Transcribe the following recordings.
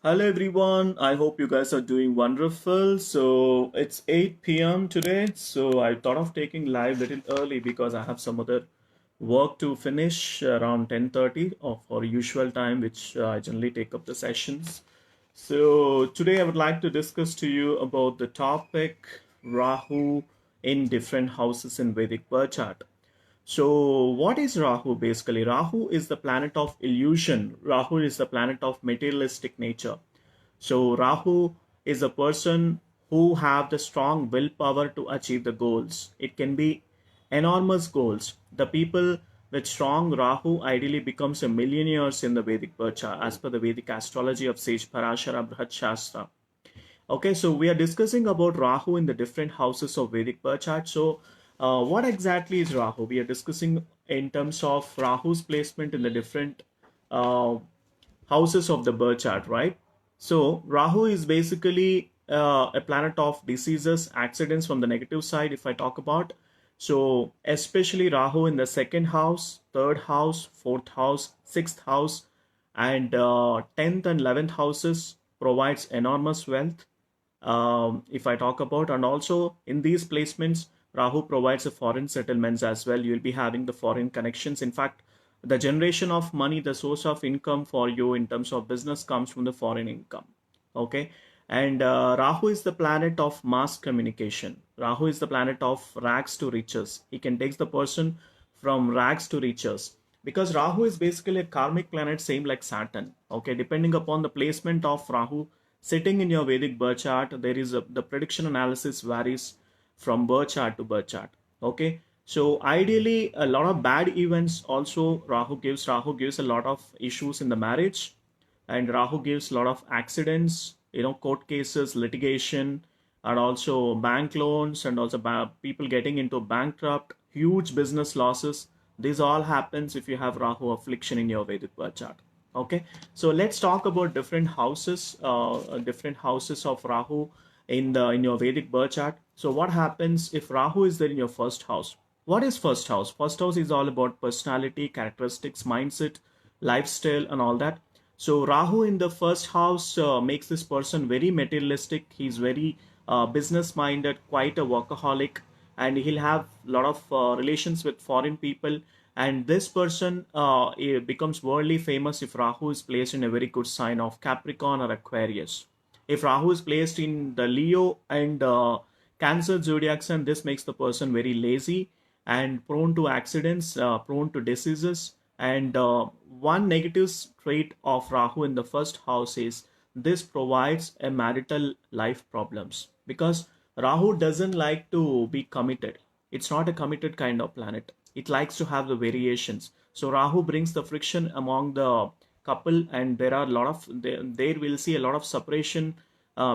Hello everyone, I hope you guys are doing wonderful. So it's 8 p.m. today, so I thought of taking live little early because I have some other work to finish around 10:30 of our usual time, which I generally take up the sessions. So today I would like to discuss to you about the topic Rahu in different houses in Vedic birth chart. So, what is Rahu basically? Rahu is the planet of illusion. Rahu is the planet of materialistic nature. So, Rahu is a person who have the strong willpower to achieve the goals. It can be enormous goals. The people with strong Rahu ideally becomes a millionaires in the Vedic Bircha as per the Vedic astrology of sage Parashara Brihat Shastra. Okay, so we are discussing about Rahu in the different houses of Vedic birth chart. So, what exactly is Rahu? We are discussing in terms of Rahu's placement in the different uh, houses of the birth chart, right? So, Rahu is basically a planet of diseases, accidents from the negative side, if I talk about. So, especially Rahu in the second house, third house, fourth house, sixth house, and 10th and 11th houses provides enormous wealth, if I talk about. And also in these placements, Rahu provides a foreign settlements as well. You'll be having the foreign connections. In fact, the generation of money, the source of income for you in terms of business comes from the foreign income. Okay. And Rahu is the planet of mass communication. Rahu is the planet of rags to riches. He can take the person from rags to riches because Rahu is basically a karmic planet, same like Saturn. Okay, depending upon the placement of Rahu sitting in your Vedic birth chart, there is the prediction analysis varies from birth chart to birth chart. Okay, so ideally, a lot of bad events also Rahu gives. Rahu gives a lot of issues in the marriage, and Rahu gives a lot of accidents, court cases, litigation, and also bank loans, and also people getting into bankrupt, huge business losses. This all happens if you have Rahu affliction in your Vedic birth chart. Okay, so let's talk about different houses of Rahu in your Vedic birth chart. So what happens if Rahu is there in your first house? What is first house? First house is all about personality, characteristics, mindset, lifestyle, and all that. So Rahu in the first house makes this person very materialistic. He's very business minded, quite a workaholic, and he'll have a lot of relations with foreign people. And this person becomes worldly famous if Rahu is placed in a very good sign of Capricorn or Aquarius. If Rahu is placed in the Leo and Cancer zodiac sign, this makes the person very lazy and prone to accidents, prone to diseases. And one negative trait of Rahu in the first house is this provides a marital life problems because Rahu doesn't like to be committed. It's not a committed kind of planet. It likes to have the variations. So Rahu brings the friction among the couple, and there are a lot of there will see a lot of separation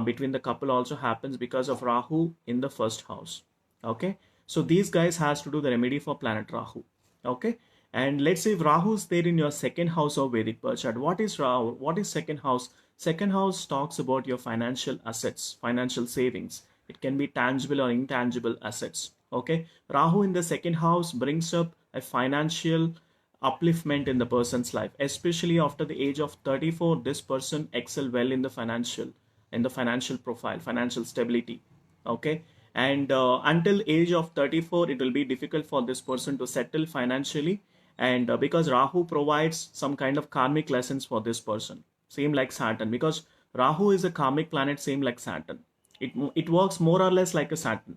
between the couple also happens because of Rahu in the first house. Okay, so these guys has to do the remedy for planet Rahu. Okay, and let's say if Rahu is there in your second house of Vedic birth chart, what is Rahu? What is second house? Second house talks about your financial assets, financial savings. It can be tangible or intangible assets. Okay, Rahu in the second house brings up a financial upliftment in the person's life, especially after the age of 34. This person excel well in the financial profile, financial stability. Okay, and until age of 34 it will be difficult for this person to settle financially, and because Rahu provides some kind of karmic lessons for this person, same like Saturn, because Rahu is a karmic planet, same like Saturn. It works more or less like a Saturn.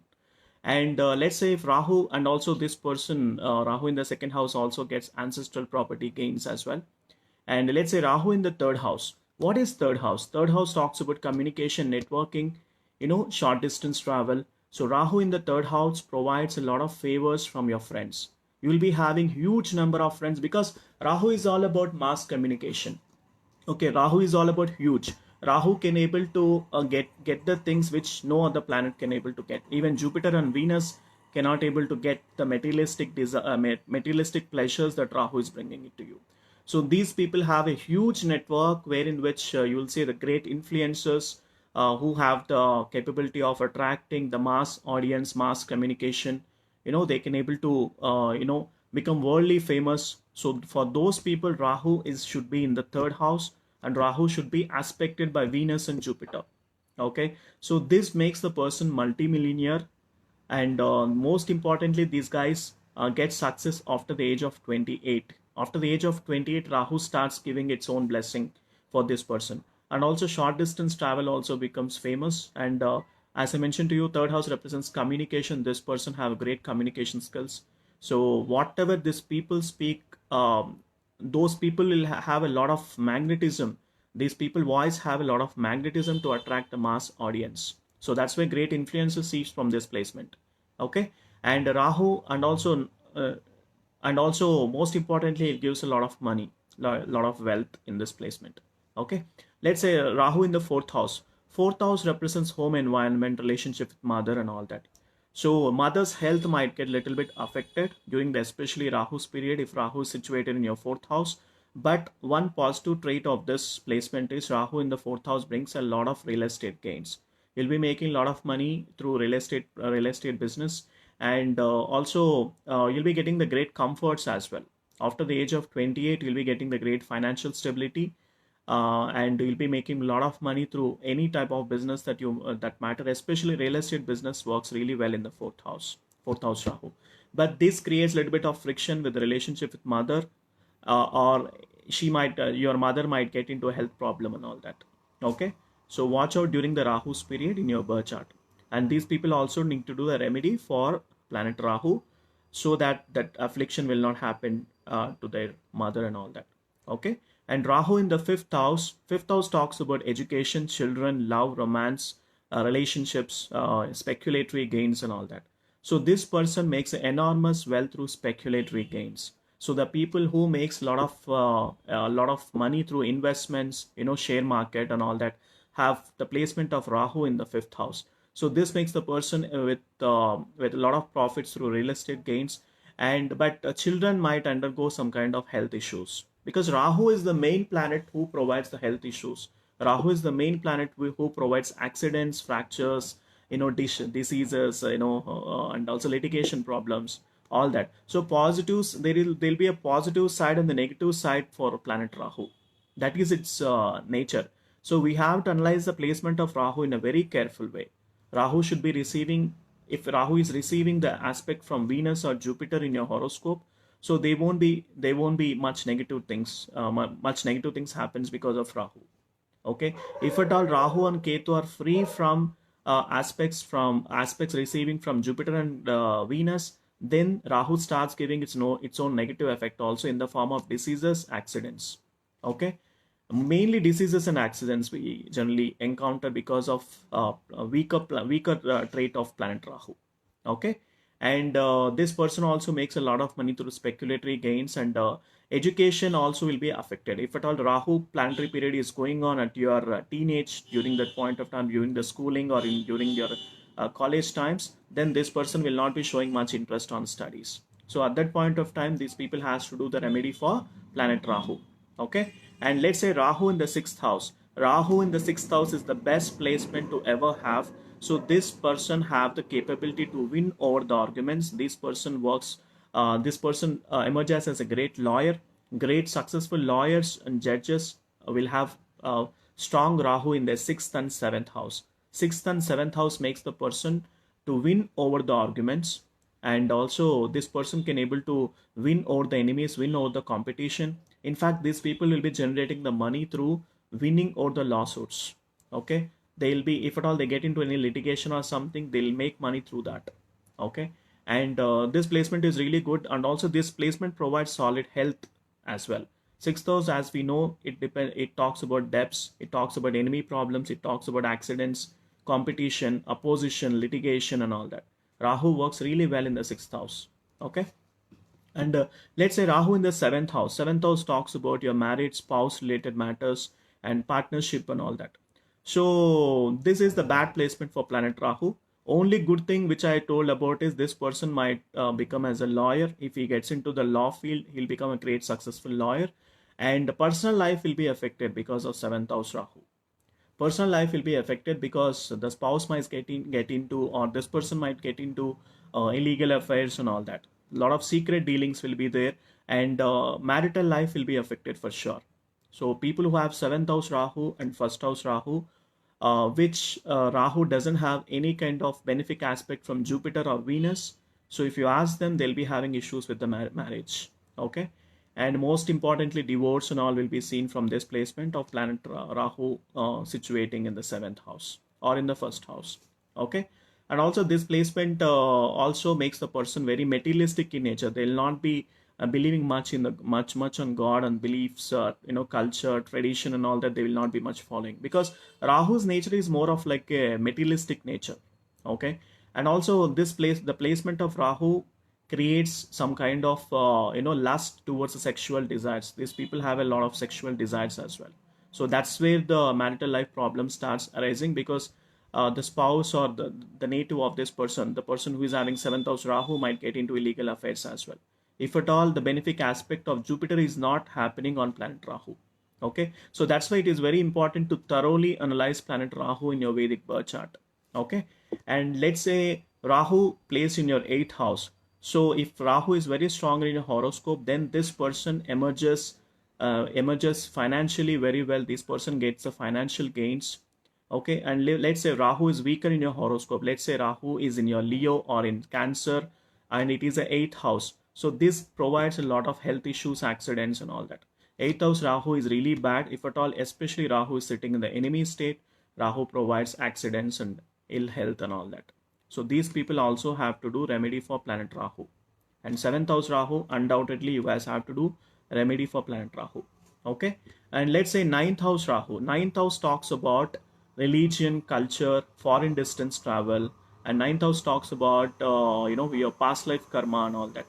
And let's say if Rahu and also this person, Rahu in the second house also gets ancestral property gains as well. And let's say Rahu in the third house. What is third house? Third house talks about communication, networking, short distance travel. So Rahu in the third house provides a lot of favors from your friends. You will be having huge number of friends because Rahu is all about mass communication. Okay, Rahu is all about huge. Rahu can able to get the things which no other planet can able to get. Even Jupiter and Venus cannot able to get the materialistic pleasures that Rahu is bringing it to you. So these people have a huge network wherein which you will see the great influencers who have the capability of attracting the mass audience, mass communication. They can able to become worldly famous. So for those people, Rahu is should be in the third house. and Rahu should be aspected by Venus and Jupiter. Okay, so this makes the person multimillionaire, and most importantly, these guys get success after the age of 28. After the age of 28, Rahu starts giving its own blessing for this person, and also short distance travel also becomes famous. And as I mentioned to you, third house represents communication. This person have great communication skills. So whatever these people speak, those people will have a lot of magnetism. These people voice have a lot of magnetism to attract the mass audience. So that's why great influences sees from this placement. Okay, and Rahu, uh, and also most importantly, it gives a lot of money, lot of wealth in this placement. Okay, let's say Rahu in the fourth house. Fourth house represents home environment, relationship with mother, and all that. So mother's health might get a little bit affected during the especially Rahu's period if Rahu is situated in your fourth house. But one positive trait of this placement is Rahu in the fourth house brings a lot of real estate gains. You'll be making a lot of money through real estate business, and also you'll be getting the great comforts as well. After the age of 28, you'll be getting the great financial stability, and you'll be making a lot of money through any type of business that you that matter. Especially real estate business works really well in the fourth house Rahu. But this creates a little bit of friction with the relationship with mother, or your mother might get into a health problem and all that. Okay, so watch out during the Rahu's period in your birth chart. And these people also need to do a remedy for planet Rahu, so that that affliction will not happen to their mother and all that. Okay, and Rahu in the fifth house talks about education, children, love, romance, relationships, speculatory gains and all that. So this person makes enormous wealth through speculatory gains. So the people who makes a lot of money through investments, share market and all that, have the placement of Rahu in the fifth house. So this makes the person with a lot of profits through real estate gains. And but children might undergo some kind of health issues, because Rahu is the main planet who provides the health issues. Rahu is the main planet who provides accidents, fractures, diseases, and also litigation problems, all that. So positives, there'll be a positive side and the negative side for planet Rahu. That is its nature. So we have to analyze the placement of Rahu in a very careful way. Rahu should be receiving, if Rahu is receiving the aspect from Venus or Jupiter in your horoscope, so they won't be much negative things. Much negative things happens because of Rahu. Okay, if at all Rahu and Ketu are free from aspects receiving from Jupiter and Venus, then Rahu starts giving its own negative effect also in the form of diseases, accidents. Okay, mainly diseases and accidents we generally encounter because of a weaker trait of planet Rahu. Okay, and this person also makes a lot of money through speculatory gains, and education also will be affected if at all Rahu planetary period is going on at your teenage, during that point of time, during the schooling or during your college times. Then this person will not be showing much interest on studies. So at that point of time, these people has to do the remedy for planet Rahu. Okay, and let's say Rahu in the sixth house. Rahu in the sixth house is the best placement to ever have. So this person have the capability to win over the arguments. This person emerges as a great lawyer. Great successful lawyers and judges will have strong Rahu in their sixth and seventh house. Sixth and seventh house makes the person to win over the arguments, and also this person can able to win over the enemies, win over the competition. In fact, these people will be generating the money through winning over the lawsuits. Okay, they'll be, if at all they get into any litigation or something, they'll make money through that. Okay, and this placement is really good, and also this placement provides solid health as well. Sixth house, as we know, it talks about debts, it talks about enemy problems, it talks about accidents, competition, opposition, litigation and all that. Rahu works really well in the sixth house. Okay, and let's say Rahu in the seventh house. Seventh house talks about your married, spouse related matters and partnership and all that. So this is the bad placement for planet Rahu. Only good thing which I told about is this person might become as a lawyer. If he gets into the law field, he'll become a great successful lawyer. And the personal life will be affected because of seventh house Rahu. Personal life will be affected because the spouse might get into, or this person might get into illegal affairs and all that. A lot of secret dealings will be there, and marital life will be affected for sure. So people who have 7th house Rahu and 1st house Rahu, which Rahu doesn't have any kind of benefic aspect from Jupiter or Venus. So if you ask them, they'll be having issues with the marriage. Okay. And most importantly, divorce and all will be seen from this placement of planet Rahu situating in the 7th house or in the 1st house. Okay. And also this placement also makes the person very materialistic in nature. They'll not be believing much in the much on God and beliefs, culture, tradition, and all that. They will not be much following, because Rahu's nature is more of like a materialistic nature. Okay, and also the placement of Rahu creates some kind of lust towards the sexual desires. These people have a lot of sexual desires as well. So that's where the marital life problem starts arising, because the spouse or the native of this person, the person who is having 7th house Rahu, might get into illegal affairs as well, if at all the benefic aspect of Jupiter is not happening on planet Rahu. Okay, so that's why it is very important to thoroughly analyze planet Rahu in your Vedic birth chart. Okay, and let's say Rahu plays in your 8th house. So if Rahu is very strong in your horoscope, then this person emerges financially very well. This person gets the financial gains. Okay, and let's say Rahu is weaker in your horoscope. Let's say Rahu is in your Leo or in Cancer, and it is the 8th house. So this provides a lot of health issues, accidents, and all that. 8th house Rahu is really bad. If at all, especially Rahu is sitting in the enemy state, Rahu provides accidents and ill health and all that. So these people also have to do remedy for planet Rahu. And 7th house Rahu, undoubtedly you guys have to do remedy for planet Rahu. Okay, and let's say 9th house Rahu. 9th house talks about religion, culture, foreign distance travel, and 9th house talks about your past life karma and all that.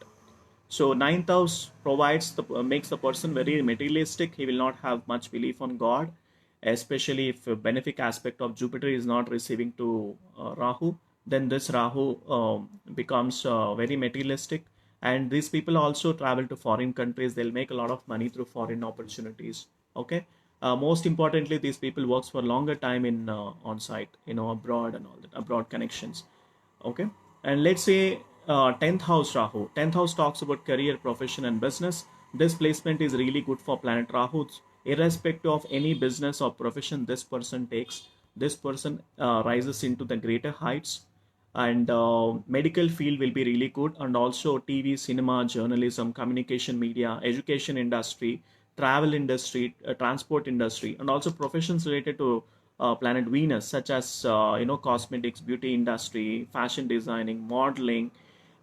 So 9th house makes the person very materialistic. He will not have much belief on God, especially if a benefic aspect of Jupiter is not receiving to Rahu. Then this Rahu becomes very materialistic. And these people also travel to foreign countries. They'll make a lot of money through foreign opportunities. Okay. Most importantly, these people works for longer time in on site, abroad and all that, abroad connections. Okay, and let's say 10th house Rahu. 10th house talks about career, profession, and business. This placement is really good for planet Rahu. Irrespective of any business or profession this person takes, this person rises into the greater heights. And medical field will be really good, and also TV, cinema, journalism, communication, media, education industry, travel industry, transport industry, and also professions related to planet Venus, such as cosmetics, beauty industry, fashion designing, modeling,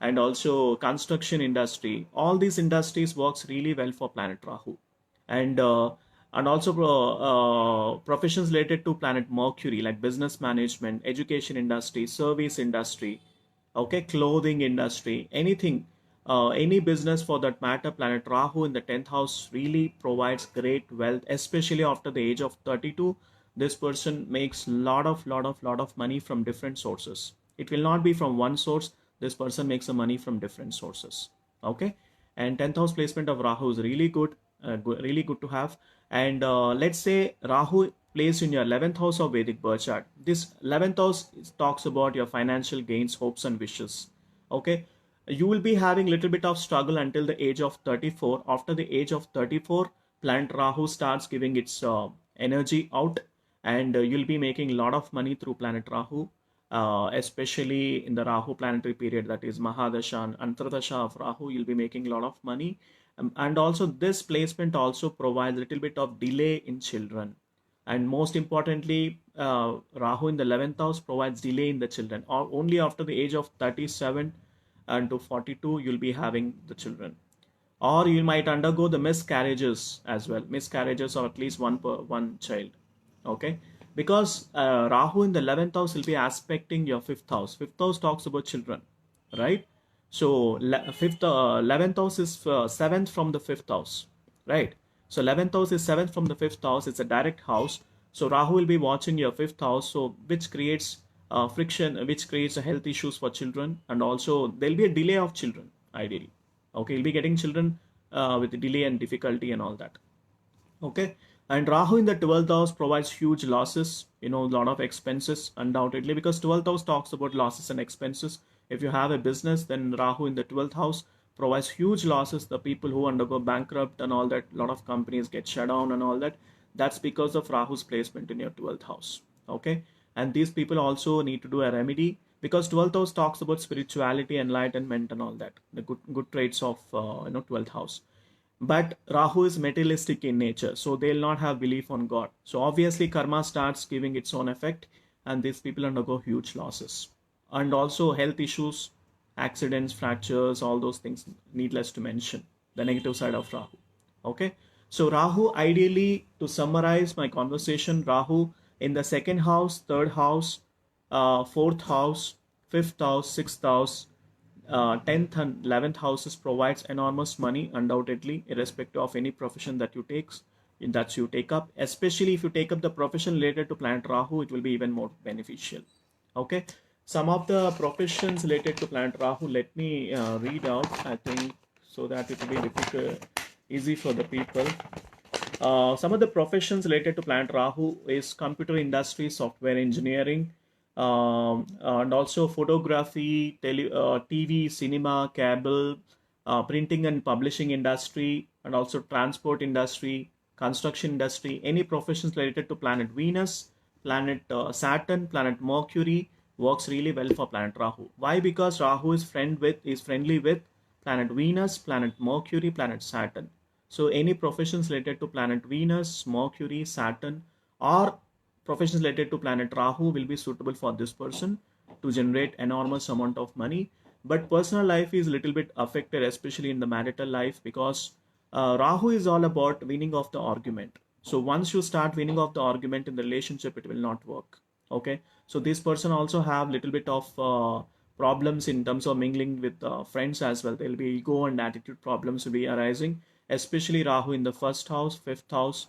and also construction industry. All these industries works really well for planet Rahu. And also professions related to planet Mercury, like business management, education industry, service industry, okay, clothing industry, anything, any business for that matter. Planet Rahu in the 10th house really provides great wealth, especially after the age of 32. This person makes lot of money from different sources. It will not be from one source. This person makes the money from different sources. Okay, and 10th house placement of Rahu is really good, really good to have. And let's say Rahu plays in your 11th house of Vedic birth chart. This 11th house talks about your financial gains, hopes, and wishes. Okay, you will be having a little bit of struggle until the age of 34. After the age of 34, planet Rahu starts giving its energy out, and you'll be making a lot of money through planet Rahu, especially in the Rahu planetary period, that is Mahadasha and Antardasha of Rahu. You'll be making a lot of money. And also this placement also provides a little bit of delay in children. And most importantly, Rahu in the 11th house provides delay in the children, or only after the age of 37 and to 42 you'll be having the children. Or you might undergo the miscarriages as well, miscarriages of at least one child. Okay, because Rahu in the 11th house will be aspecting your 5th house. 5th house talks about children, right? So 11th house is 7th from the 5th house, right? So 11th house is 7th from the 5th house. It's a direct house. So Rahu will be watching your 5th house, so which creates friction, which creates health issues for children, and also there'll be a delay of children ideally. Okay, you'll be getting children with delay and difficulty and all that. Okay, and Rahu in the 12th house provides huge losses, a lot of expenses, undoubtedly, because 12th house talks about losses and expenses. If you have a business, then Rahu in the 12th house provides huge losses. The people who undergo bankrupt and all that, a lot of companies get shut down and all that. That's because of Rahu's placement in your 12th house. Okay, and these people also need to do a remedy, because 12th house talks about spirituality, enlightenment, and all that. The good traits of 12th house. But Rahu is materialistic in nature, so they'll not have belief on God. So obviously karma starts giving its own effect, and these people undergo huge losses. And also health issues, accidents, fractures, all those things, needless to mention, the negative side of Rahu. Okay, so Rahu, ideally, to summarize my conversation, Rahu in the second house, third house, fourth house, fifth house, sixth house, 10th and 11th houses provides enormous money, undoubtedly, irrespective of any profession that you take up. Especially if you take up the profession related to planet Rahu, it will be even more beneficial. Okay, some of the professions related to planet Rahu, let me read out, I think, so that it will be difficult, easy for the people. Some of the professions related to planet Rahu is computer industry, software engineering, and also photography, TV, cinema, cable, printing and publishing industry, and also transport industry, construction industry. Any professions related to planet Venus, planet Saturn, planet Mercury works really well for planet Rahu. Why? Because Rahu is friendly with planet Venus, planet Mercury, planet Saturn. So any professions related to planet Venus, Mercury, Saturn, or professions related to planet Rahu will be suitable for this person to generate enormous amount of money. But personal life is a little bit affected, especially in the marital life, because Rahu is all about winning of the argument. So once you start winning of the argument in the relationship, it will not work. Okay, so this person also have little bit of problems in terms of mingling with friends as well. There will be ego and attitude problems will be arising, especially Rahu in the first house, fifth house,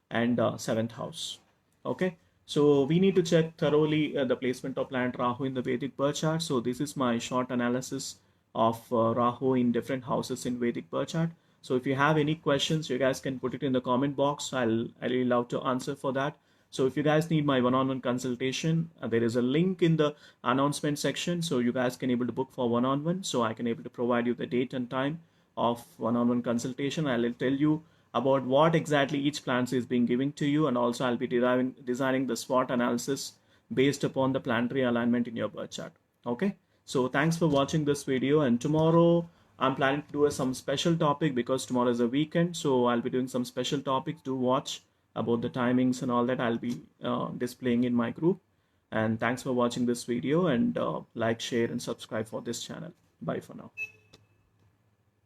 and seventh house. Okay, so we need to check thoroughly the placement of planet Rahu in the Vedic birth chart. So this is my short analysis of Rahu in different houses in Vedic birth chart. So if you have any questions, you guys can put it in the comment box. I'll really love to answer for that. So if you guys need my one-on-one consultation, there is a link in the announcement section, so you guys can able to book for one-on-one. So I can able to provide you the date and time of one-on-one consultation. I'll tell you about what exactly each planet is being given to you, and also I'll be designing the SWOT analysis based upon the planetary alignment in your birth chart. Okay, so thanks for watching this video, and tomorrow I'm planning to do some special topic because tomorrow is a weekend, so I'll be doing some special topics. Do watch about the timings and all that. I'll be displaying in my group. And thanks for watching this video, and like, share, and subscribe for this channel. Bye for now.